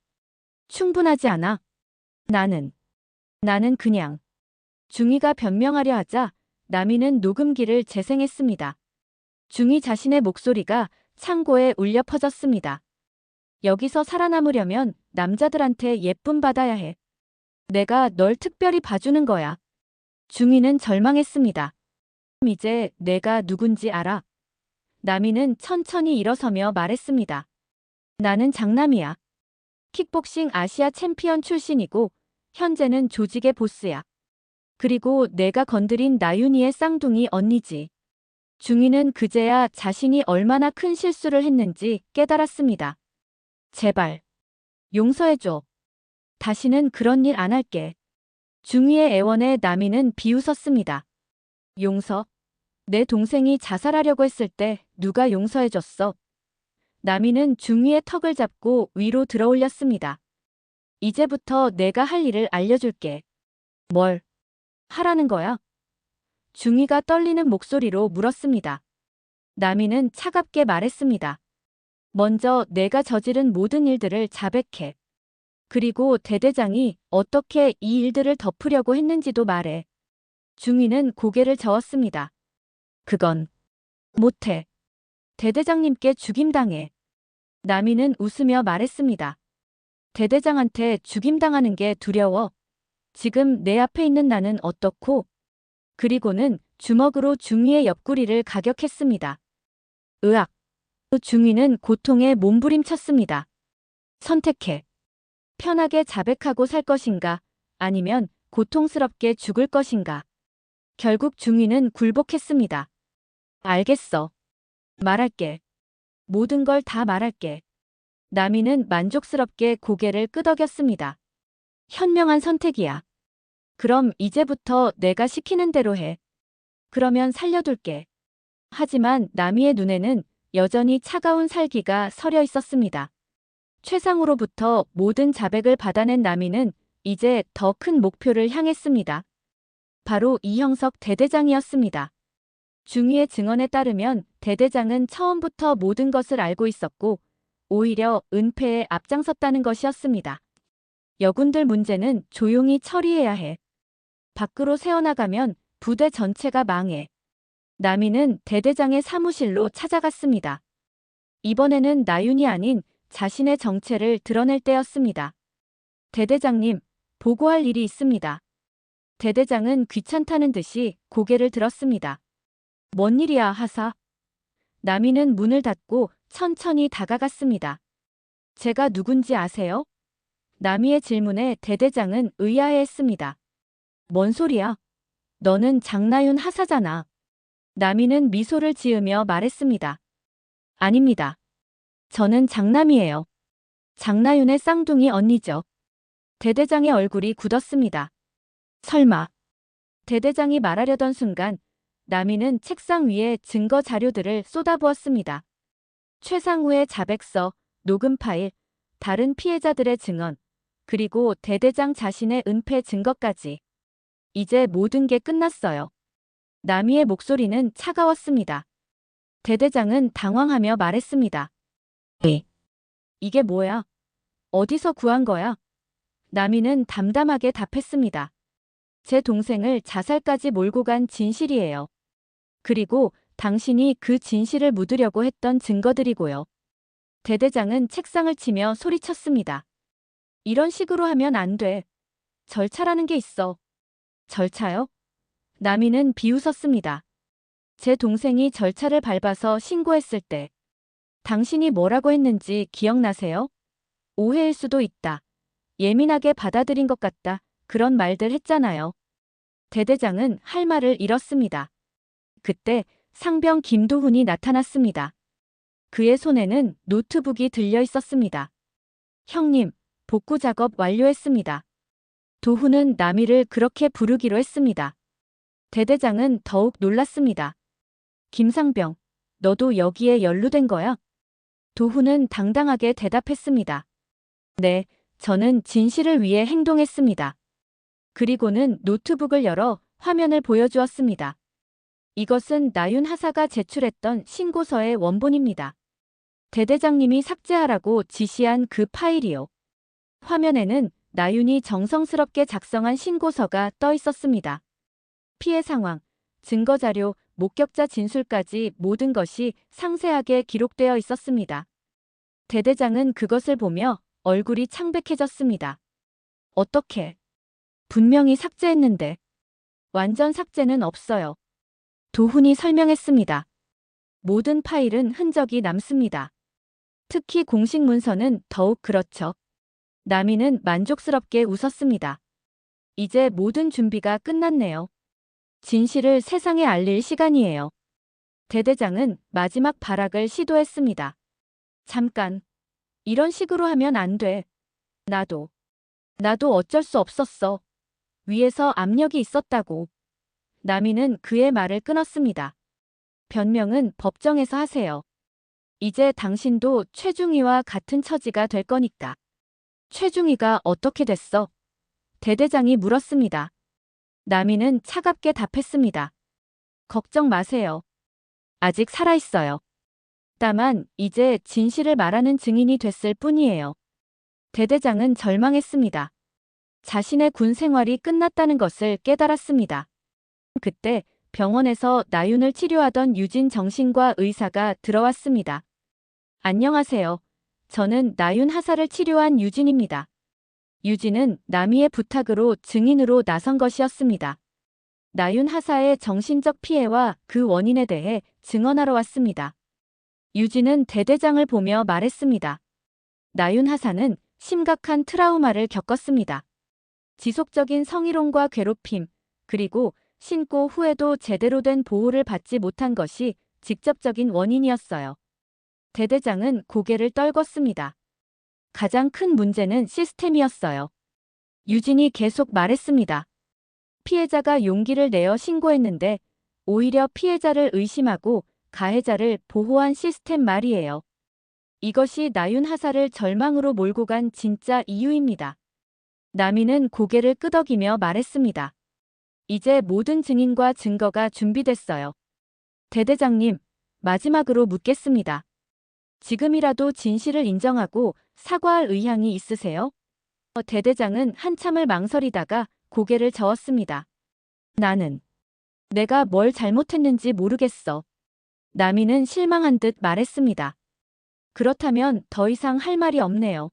Speaker 1: 충분하지 않아. 나는 그냥. 중위가 변명하려 하자 남이는 녹음기를 재생했습니다. 중위 자신의 목소리가 창고에 울려 퍼졌습니다. 여기서 살아남으려면 남자들한테 예쁨 받아야 해. 내가 널 특별히 봐주는 거야. 중위는 절망했습니다. 이제 내가 누군지 알아. 남이는 천천히 일어서며 말했습니다. 나는 장남이야. 킥복싱 아시아 챔피언 출신이고 현재는 조직의 보스야. 그리고 내가 건드린 나윤이의 쌍둥이 언니지. 중위는 그제야 자신이 얼마나 큰 실수를 했는지 깨달았습니다. 제발. 용서해줘. 다시는 그런 일 안 할게. 중위의 애원에 남이는 비웃었습니다. 용서? 내 동생이 자살하려고 했을 때 누가 용서해줬어? 남이는 중위의 턱을 잡고 위로 들어올렸습니다. 이제부터 내가 할 일을 알려줄게. 뭘 하라는 거야? 중위가 떨리는 목소리로 물었습니다. 남이는 차갑게 말했습니다. 먼저 내가 저지른 모든 일들을 자백해. 그리고 대대장이 어떻게 이 일들을 덮으려고 했는지도 말해. 중위는 고개를 저었습니다. 그건 못해. 대대장님께 죽임당해. 남이는 웃으며 말했습니다. 대대장한테 죽임당하는 게 두려워. 지금 내 앞에 있는 나는 어떻고? 그리고는 주먹으로 중위의 옆구리를 가격했습니다. 으악! 중위는 고통에 몸부림쳤습니다. 선택해. 편하게 자백하고 살 것인가, 아니면 고통스럽게 죽을 것인가. 결국 중위는 굴복했습니다. 알겠어. 말할게. 모든 걸 다 말할게. 남이는 만족스럽게 고개를 끄덕였습니다. 현명한 선택이야. 그럼 이제부터 내가 시키는 대로 해. 그러면 살려둘게. 하지만 남이의 눈에는 여전히 차가운 살기가 서려 있었습니다. 최상으로부터 모든 자백을 받아낸 남이는 이제 더 큰 목표를 향했습니다. 바로 이형석 대대장이었습니다. 중위의 증언에 따르면 대대장은 처음부터 모든 것을 알고 있었고 오히려 은폐에 앞장섰다는 것이었습니다. 여군들 문제는 조용히 처리해야 해. 밖으로 새어나가면 부대 전체가 망해. 남이는 대대장의 사무실로 찾아갔습니다. 이번에는 나윤이 아닌 자신의 정체를 드러낼 때였습니다. 대대장님, 보고할 일이 있습니다. 대대장은 귀찮다는 듯이 고개를 들었습니다. 뭔 일이야, 하사? 남이는 문을 닫고 천천히 다가갔습니다. 제가 누군지 아세요? 남이의 질문에 대대장은 의아해했습니다. 뭔 소리야? 너는 장나윤 하사잖아. 남이는 미소를 지으며 말했습니다. 아닙니다. 저는 장남이에요. 장나윤의 쌍둥이 언니죠. 대대장의 얼굴이 굳었습니다. 설마. 대대장이 말하려던 순간 남이는 책상 위에 증거 자료들을 쏟아부었습니다. 최상우의 자백서, 녹음 파일, 다른 피해자들의 증언, 그리고 대대장 자신의 은폐 증거까지. 이제 모든 게 끝났어요. 남이의 목소리는 차가웠습니다. 대대장은 당황하며 말했습니다. 이게 뭐야? 어디서 구한 거야? 남이는 담담하게 답했습니다. 제 동생을 자살까지 몰고 간 진실이에요. 그리고 당신이 그 진실을 묻으려고 했던 증거들이고요. 대대장은 책상을 치며 소리쳤습니다. 이런 식으로 하면 안 돼. 절차라는 게 있어. 절차요? 남이는 비웃었습니다. 제 동생이 절차를 밟아서 신고했을 때 당신이 뭐라고 했는지 기억나세요? 오해일 수도 있다. 예민하게 받아들인 것 같다. 그런 말들 했잖아요. 대대장은 할 말을 잃었습니다. 그때 상병 김도훈이 나타났습니다. 그의 손에는 노트북이 들려 있었습니다. 형님, 복구 작업 완료했습니다. 도훈은 남이를 그렇게 부르기로 했습니다. 대대장은 더욱 놀랐습니다. 김상병, 너도 여기에 연루된 거야? 도훈은 당당하게 대답했습니다. 네, 저는 진실을 위해 행동했습니다. 그리고는 노트북을 열어 화면을 보여주었습니다. 이것은 나윤 하사가 제출했던 신고서의 원본입니다. 대대장님이 삭제하라고 지시한 그 파일이요. 화면에는 나윤이 정성스럽게 작성한 신고서가 떠 있었습니다. 피해 상황, 증거자료, 목격자 진술까지 모든 것이 상세하게 기록되어 있었습니다. 대대장은 그것을 보며 얼굴이 창백해졌습니다. 어떻게? 분명히 삭제했는데. 완전 삭제는 없어요. 도훈이 설명했습니다. 모든 파일은 흔적이 남습니다. 특히 공식 문서는 더욱 그렇죠. 남이는 만족스럽게 웃었습니다. 이제 모든 준비가 끝났네요. 진실을 세상에 알릴 시간이에요. 대대장은 마지막 발악을 시도했습니다. 잠깐. 이런 식으로 하면 안 돼. 나도 어쩔 수 없었어. 위에서 압력이 있었다고. 남이는 그의 말을 끊었습니다. 변명은 법정에서 하세요. 이제 당신도 최중희와 같은 처지가 될 거니까. 최중희가 어떻게 됐어? 대대장이 물었습니다. 남이는 차갑게 답했습니다. 걱정 마세요. 아직 살아있어요. 다만 이제 진실을 말하는 증인이 됐을 뿐이에요. 대대장은 절망했습니다. 자신의 군 생활이 끝났다는 것을 깨달았습니다. 그때 병원에서 나윤을 치료하던 유진 정신과 의사가 들어왔습니다. 안녕하세요. 저는 나윤 하사를 치료한 유진입니다. 유진은 남이의 부탁으로 증인으로 나선 것이었습니다. 나윤 하사의 정신적 피해와 그 원인에 대해 증언하러 왔습니다. 유진은 대대장을 보며 말했습니다. 나윤 하사는 심각한 트라우마를 겪었습니다. 지속적인 성희롱과 괴롭힘, 그리고 신고 후에도 제대로 된 보호를 받지 못한 것이 직접적인 원인이었어요. 대대장은 고개를 떨궜습니다. 가장 큰 문제는 시스템이었어요. 유진이 계속 말했습니다. 피해자가 용기를 내어 신고했는데 오히려 피해자를 의심하고 가해자를 보호한 시스템 말이에요. 이것이 나윤 하사를 절망으로 몰고 간 진짜 이유입니다. 나미는 고개를 끄덕이며 말했습니다. 이제 모든 증인과 증거가 준비됐어요. 대대장님, 마지막으로 묻겠습니다. 지금이라도 진실을 인정하고 사과할 의향이 있으세요? 대대장은 한참을 망설이다가 고개를 저었습니다. 나는 내가 뭘 잘못했는지 모르겠어. 나미는 실망한 듯 말했습니다. 그렇다면 더 이상 할 말이 없네요.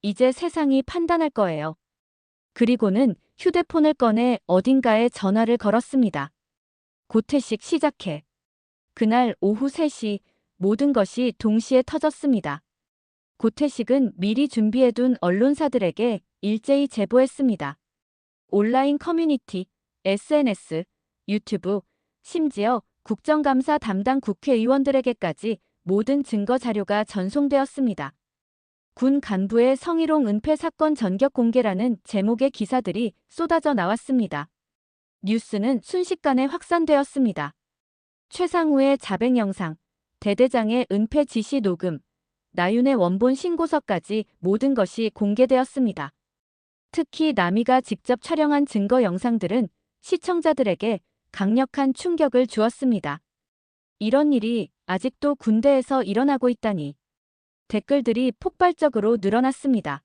Speaker 1: 이제 세상이 판단할 거예요. 그리고는 휴대폰을 꺼내 어딘가에 전화를 걸었습니다. 고태식 시작해. 그날 오후 3시 모든 것이 동시에 터졌습니다. 고태식은 미리 준비해둔 언론사들에게 일제히 제보했습니다. 온라인 커뮤니티, SNS, 유튜브, 심지어 국정감사 담당 국회의원들에게까지 모든 증거 자료가 전송되었습니다. 군 간부의 성희롱 은폐 사건 전격 공개라는 제목의 기사들이 쏟아져 나왔습니다. 뉴스는 순식간에 확산되었습니다. 최상우의 자백 영상, 대대장의 은폐 지시 녹음, 나윤의 원본 신고서까지 모든 것이 공개되었습니다. 특히 나미가 직접 촬영한 증거 영상들은 시청자들에게 강력한 충격을 주었습니다. 이런 일이 아직도 군대에서 일어나고 있다니. 댓글들이 폭발적으로 늘어났습니다.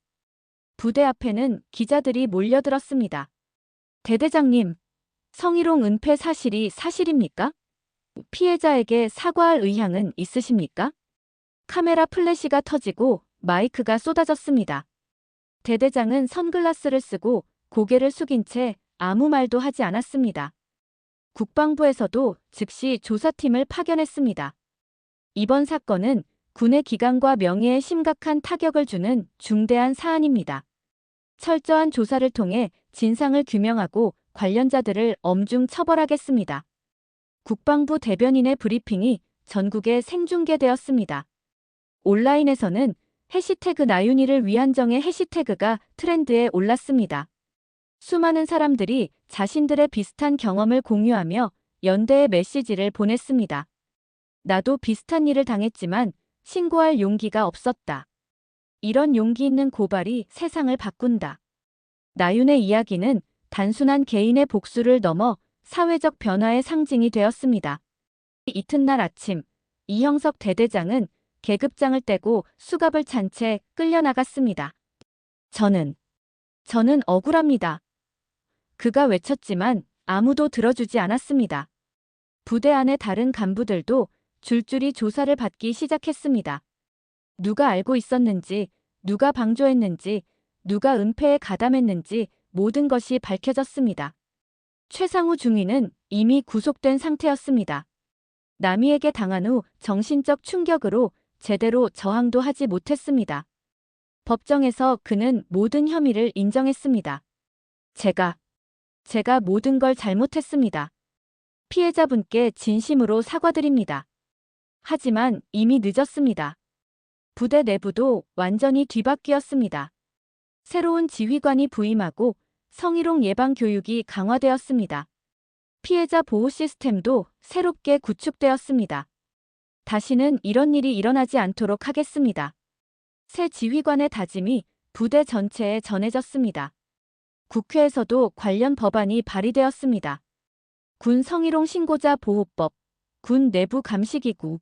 Speaker 1: 부대 앞에는 기자들이 몰려들었습니다. 대대장님, 성희롱 은폐 사실이 사실입니까? 피해자에게 사과할 의향은 있으십니까? 카메라 플래시가 터지고 마이크가 쏟아졌습니다. 대대장은 선글라스를 쓰고 고개를 숙인 채 아무 말도 하지 않았습니다. 국방부에서도 즉시 조사팀을 파견했습니다. 이번 사건은 군의 기강과 명예에 심각한 타격을 주는 중대한 사안입니다. 철저한 조사를 통해 진상을 규명하고 관련자들을 엄중 처벌하겠습니다. 국방부 대변인의 브리핑이 전국에 생중계되었습니다. 온라인에서는 해시태그 나윤이를 위한 정의 해시태그가 트렌드에 올랐습니다. 수많은 사람들이 자신들의 비슷한 경험을 공유하며 연대의 메시지를 보냈습니다. 나도 비슷한 일을 당했지만 신고할 용기가 없었다. 이런 용기 있는 고발이 세상을 바꾼다. 나윤의 이야기는 단순한 개인의 복수를 넘어 사회적 변화의 상징이 되었습니다. 이튿날 아침, 이형석 대대장은 계급장을 떼고 수갑을 찬 채 끌려나갔습니다. 저는 억울합니다. 그가 외쳤지만 아무도 들어주지 않았습니다. 부대 안의 다른 간부들도 줄줄이 조사를 받기 시작했습니다. 누가 알고 있었는지, 누가 방조했는지, 누가 은폐에 가담했는지 모든 것이 밝혀졌습니다. 최상우 중위는 이미 구속된 상태였습니다. 나미에게 당한 후 정신적 충격으로 제대로 저항도 하지 못했습니다. 법정에서 그는 모든 혐의를 인정했습니다. 제가 모든 걸 잘못했습니다. 피해자분께 진심으로 사과드립니다. 하지만 이미 늦었습니다. 부대 내부도 완전히 뒤바뀌었습니다. 새로운 지휘관이 부임하고 성희롱 예방 교육이 강화되었습니다. 피해자 보호 시스템도 새롭게 구축되었습니다. 다시는 이런 일이 일어나지 않도록 하겠습니다. 새 지휘관의 다짐이 부대 전체에 전해졌습니다. 국회에서도 관련 법안이 발의되었습니다. 군 성희롱 신고자 보호법, 군 내부 감시기구,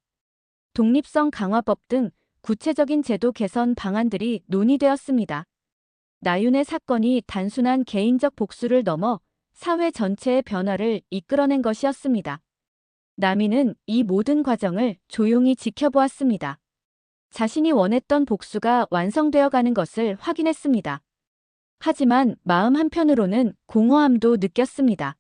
Speaker 1: 독립성 강화법 등 구체적인 제도 개선 방안들이 논의되었습니다. 나윤의 사건이 단순한 개인적 복수를 넘어 사회 전체의 변화를 이끌어낸 것이었습니다. 나미는 이 모든 과정을 조용히 지켜보았습니다. 자신이 원했던 복수가 완성되어 가는 것을 확인했습니다. 하지만 마음 한편으로는 공허함도 느꼈습니다.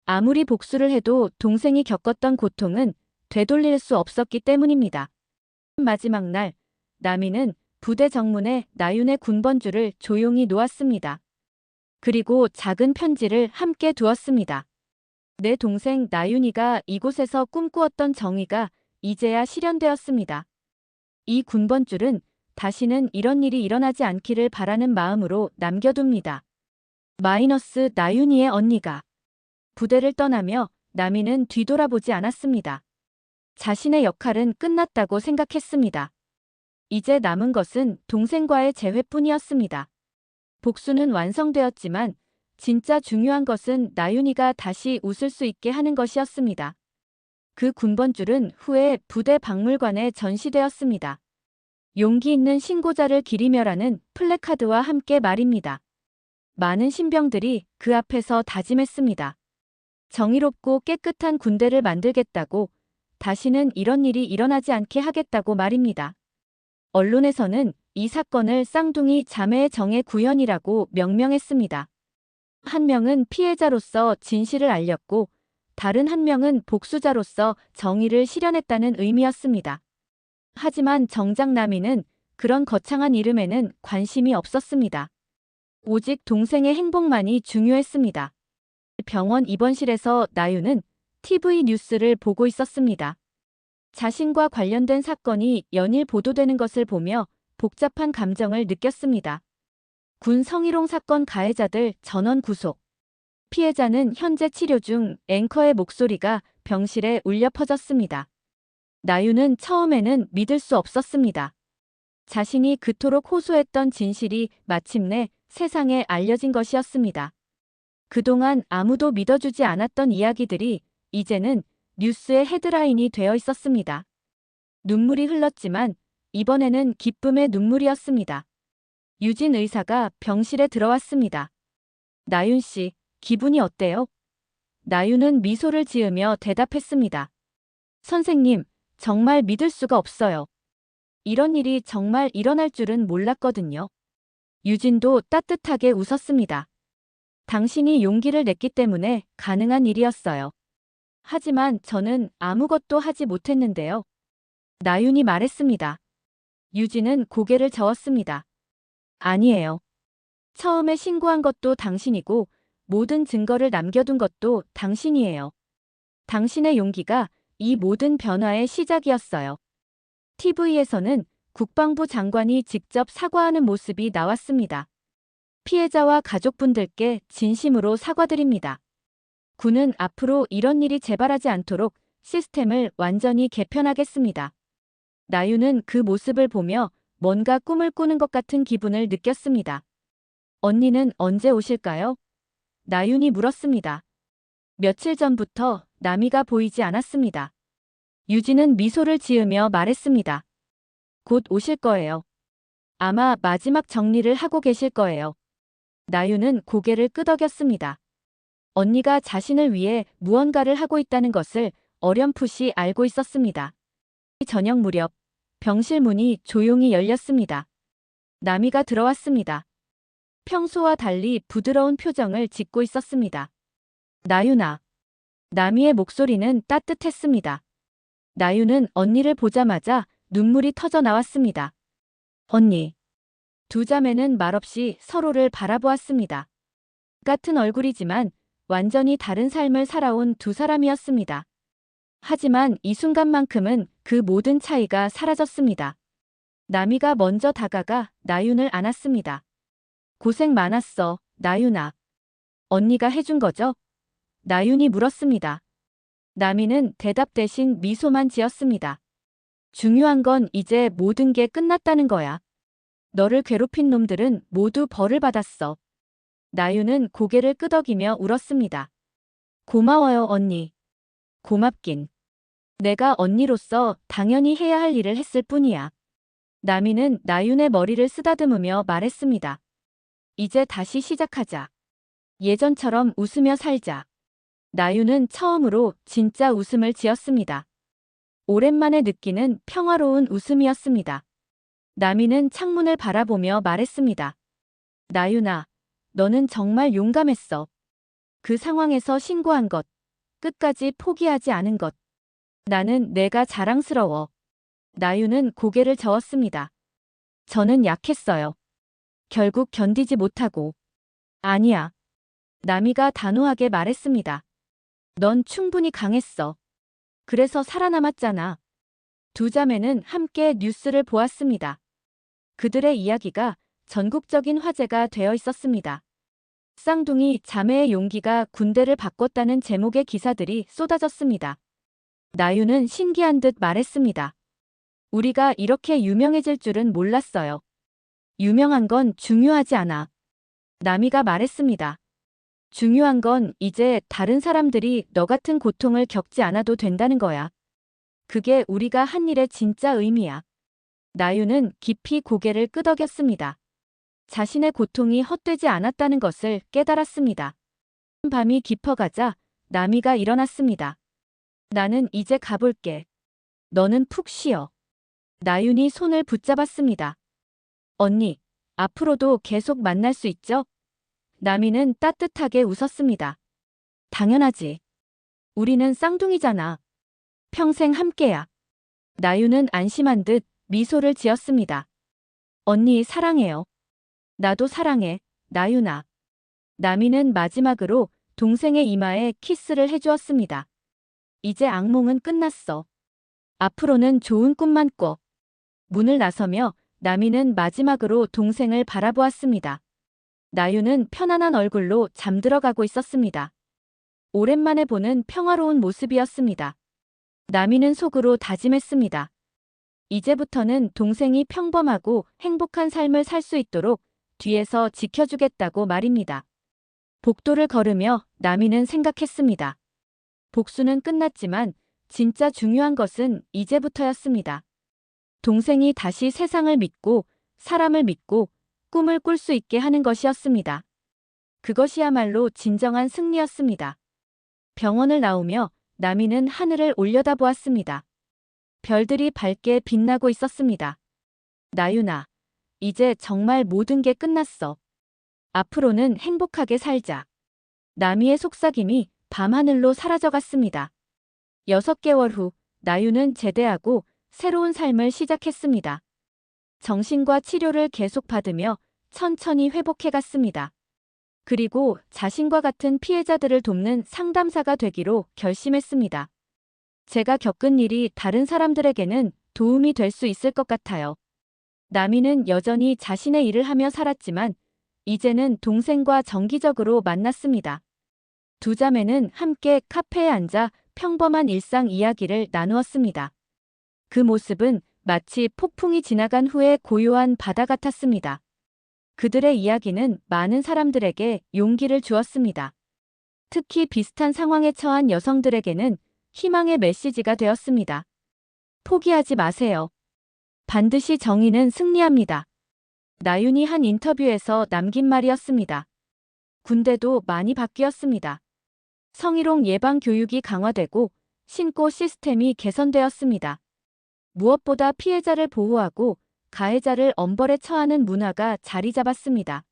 Speaker 1: 아무리 복수를 해도 동생이 겪었던 고통은 되돌릴 수 없었기 때문입니다. 마지막 날, 나미는 부대 정문에 나윤의 군번줄을 조용히 놓았습니다. 그리고 작은 편지를 함께 두었습니다. 내 동생 나윤이가 이곳에서 꿈꾸었던 정의가 이제야 실현되었습니다. 이 군번줄은 다시는 이런 일이 일어나지 않기를 바라는 마음으로 남겨둡니다. 마이너스 나윤이의 언니가 부대를 떠나며 나미는 뒤돌아보지 않았습니다. 자신의 역할은 끝났다고 생각했습니다. 이제 남은 것은 동생과의 재회뿐이었습니다. 복수는 완성되었지만 진짜 중요한 것은 나윤이가 다시 웃을 수 있게 하는 것이었습니다. 그 군번줄은 후에 부대 박물관에 전시되었습니다. 용기 있는 신고자를 기리며라는 플래카드와 함께 말입니다. 많은 신병들이 그 앞에서 다짐했습니다. 정의롭고 깨끗한 군대를 만들겠다고, 다시는 이런 일이 일어나지 않게 하겠다고 말입니다. 언론에서는 이 사건을 쌍둥이 자매의 정의 구현이라고 명명했습니다. 한 명은 피해자로서 진실을 알렸고 다른 한 명은 복수자로서 정의를 실현했다는 의미였습니다. 하지만 정작 나미는 그런 거창한 이름에는 관심이 없었습니다. 오직 동생의 행복만이 중요했습니다. 병원 입원실에서 나윤은 TV 뉴스를 보고 있었습니다. 자신과 관련된 사건이 연일 보도되는 것을 보며 복잡한 감정을 느꼈습니다. 군 성희롱 사건 가해자들 전원 구속. 피해자는 현재 치료 중. 앵커의 목소리가 병실에 울려 퍼졌습니다. 나윤은 처음에는 믿을 수 없었습니다. 자신이 그토록 호소했던 진실이 마침내 세상에 알려진 것이었습니다. 그동안 아무도 믿어주지 않았던 이야기들이 이제는 뉴스의 헤드라인이 되어 있었습니다. 눈물이 흘렀지만 이번에는 기쁨의 눈물이었습니다. 유진 의사가 병실에 들어왔습니다. 나윤 씨, 기분이 어때요? 나윤은 미소를 지으며 대답했습니다. 선생님, 정말 믿을 수가 없어요. 이런 일이 정말 일어날 줄은 몰랐거든요. 유진도 따뜻하게 웃었습니다. 당신이 용기를 냈기 때문에 가능한 일이었어요. 하지만 저는 아무것도 하지 못했는데요. 나윤이 말했습니다. 유진은 고개를 저었습니다. 아니에요. 처음에 신고한 것도 당신이고 모든 증거를 남겨둔 것도 당신이에요. 당신의 용기가 이 모든 변화의 시작이었어요. TV에서는 국방부 장관이 직접 사과하는 모습이 나왔습니다. 피해자와 가족분들께 진심으로 사과드립니다. 군은 앞으로 이런 일이 재발하지 않도록 시스템을 완전히 개편하겠습니다. 나윤은 그 모습을 보며 뭔가 꿈을 꾸는 것 같은 기분을 느꼈습니다. 언니는 언제 오실까요? 나윤이 물었습니다. 며칠 전부터 나미가 보이지 않았습니다. 유진은 미소를 지으며 말했습니다. 곧 오실 거예요. 아마 마지막 정리를 하고 계실 거예요. 나윤은 고개를 끄덕였습니다. 언니가 자신을 위해 무언가를 하고 있다는 것을 어렴풋이 알고 있었습니다. 저녁 무렵 병실 문이 조용히 열렸습니다. 나미가 들어왔습니다. 평소와 달리 부드러운 표정을 짓고 있었습니다. 나윤아. 나미의 목소리는 따뜻했습니다. 나윤은 언니를 보자마자 눈물이 터져 나왔습니다. 언니. 두 자매는 말없이 서로를 바라보았습니다. 같은 얼굴이지만 완전히 다른 삶을 살아온 두 사람이었습니다. 하지만 이 순간만큼은 그 모든 차이가 사라졌습니다. 나미가 먼저 다가가 나윤을 안았습니다. 고생 많았어, 나윤아. 언니가 해준 거죠? 나윤이 물었습니다. 나미는 대답 대신 미소만 지었습니다. 중요한 건 이제 모든 게 끝났다는 거야. 너를 괴롭힌 놈들은 모두 벌을 받았어. 나윤은 고개를 끄덕이며 울었습니다. 고마워요, 언니. 고맙긴. 내가 언니로서 당연히 해야 할 일을 했을 뿐이야. 나미는 나윤의 머리를 쓰다듬으며 말했습니다. 이제 다시 시작하자. 예전처럼 웃으며 살자. 나윤은 처음으로 진짜 웃음을 지었습니다. 오랜만에 느끼는 평화로운 웃음이었습니다. 나미는 창문을 바라보며 말했습니다. 나윤아, 너는 정말 용감했어. 그 상황에서 신고한 것, 끝까지 포기하지 않은 것. 나는 내가 자랑스러워. 나윤은 고개를 저었습니다. 저는 약했어요. 결국 견디지 못하고. 아니야. 나미가 단호하게 말했습니다. 넌 충분히 강했어. 그래서 살아남았잖아. 두 자매는 함께 뉴스를 보았습니다. 그들의 이야기가 전국적인 화제가 되어 있었습니다. 쌍둥이 자매의 용기가 군대를 바꿨다는 제목의 기사들이 쏟아졌습니다. 나윤은 신기한 듯 말했습니다. 우리가 이렇게 유명해질 줄은 몰랐어요. 유명한 건 중요하지 않아. 나미가 말했습니다. 중요한 건 이제 다른 사람들이 너 같은 고통을 겪지 않아도 된다는 거야. 그게 우리가 한 일의 진짜 의미야. 나유는 깊이 고개를 끄덕였습니다. 자신의 고통이 헛되지 않았다는 것을 깨달았습니다. 밤이 깊어가자 나미가 일어났습니다. 나는 이제 가볼게. 너는 푹 쉬어. 나윤이 손을 붙잡았습니다. 언니, 앞으로도 계속 만날 수 있죠? 나미는 따뜻하게 웃었습니다. 당연하지. 우리는 쌍둥이잖아. 평생 함께야. 나윤은 안심한 듯 미소를 지었습니다. 언니 사랑해요. 나도 사랑해, 나윤아. 나미는 마지막으로 동생의 이마에 키스를 해주었습니다. 이제 악몽은 끝났어. 앞으로는 좋은 꿈만 꿔. 문을 나서며 나미는 마지막으로 동생을 바라보았습니다. 나윤은 편안한 얼굴로 잠들어가고 있었습니다. 오랜만에 보는 평화로운 모습이었습니다. 나미는 속으로 다짐했습니다. 이제부터는 동생이 평범하고 행복한 삶을 살 수 있도록 뒤에서 지켜주겠다고 말입니다. 복도를 걸으며 나미는 생각했습니다. 복수는 끝났지만 진짜 중요한 것은 이제부터였습니다. 동생이 다시 세상을 믿고 사람을 믿고 꿈을 꿀 수 있게 하는 것이었습니다. 그것이야말로 진정한 승리였습니다. 병원을 나오며 나미는 하늘을 올려다보았습니다. 별들이 밝게 빛나고 있었습니다. 나윤아, 이제 정말 모든 게 끝났어. 앞으로는 행복하게 살자. 나미의 속삭임이 밤하늘로 사라져갔습니다. 6개월 후 나윤은 제대하고 새로운 삶을 시작했습니다. 정신과 치료를 계속 받으며 천천히 회복해갔습니다. 그리고 자신과 같은 피해자들을 돕는 상담사가 되기로 결심했습니다. 제가 겪은 일이 다른 사람들에게는 도움이 될 수 있을 것 같아요. 나미는 여전히 자신의 일을 하며 살았지만 이제는 동생과 정기적으로 만났습니다. 두 자매는 함께 카페에 앉아 평범한 일상 이야기를 나누었습니다. 그 모습은 마치 폭풍이 지나간 후의 고요한 바다 같았습니다. 그들의 이야기는 많은 사람들에게 용기를 주었습니다. 특히 비슷한 상황에 처한 여성들에게는 희망의 메시지가 되었습니다. 포기하지 마세요. 반드시 정의는 승리합니다. 나윤이 한 인터뷰에서 남긴 말이었습니다. 군대도 많이 바뀌었습니다. 성희롱 예방 교육이 강화되고 신고 시스템이 개선되었습니다. 무엇보다 피해자를 보호하고 가해자를 엄벌에 처하는 문화가 자리 잡았습니다.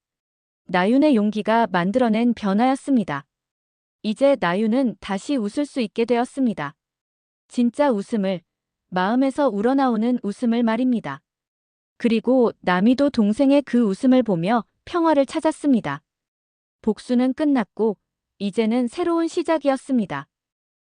Speaker 1: 나윤의 용기가 만들어낸 변화였습니다. 이제 나윤은 다시 웃을 수 있게 되었습니다. 진짜 웃음을, 마음에서 우러나오는 웃음을 말입니다. 그리고 나미도 동생의 그 웃음을 보며 평화를 찾았습니다. 복수는 끝났고 이제는 새로운 시작이었습니다.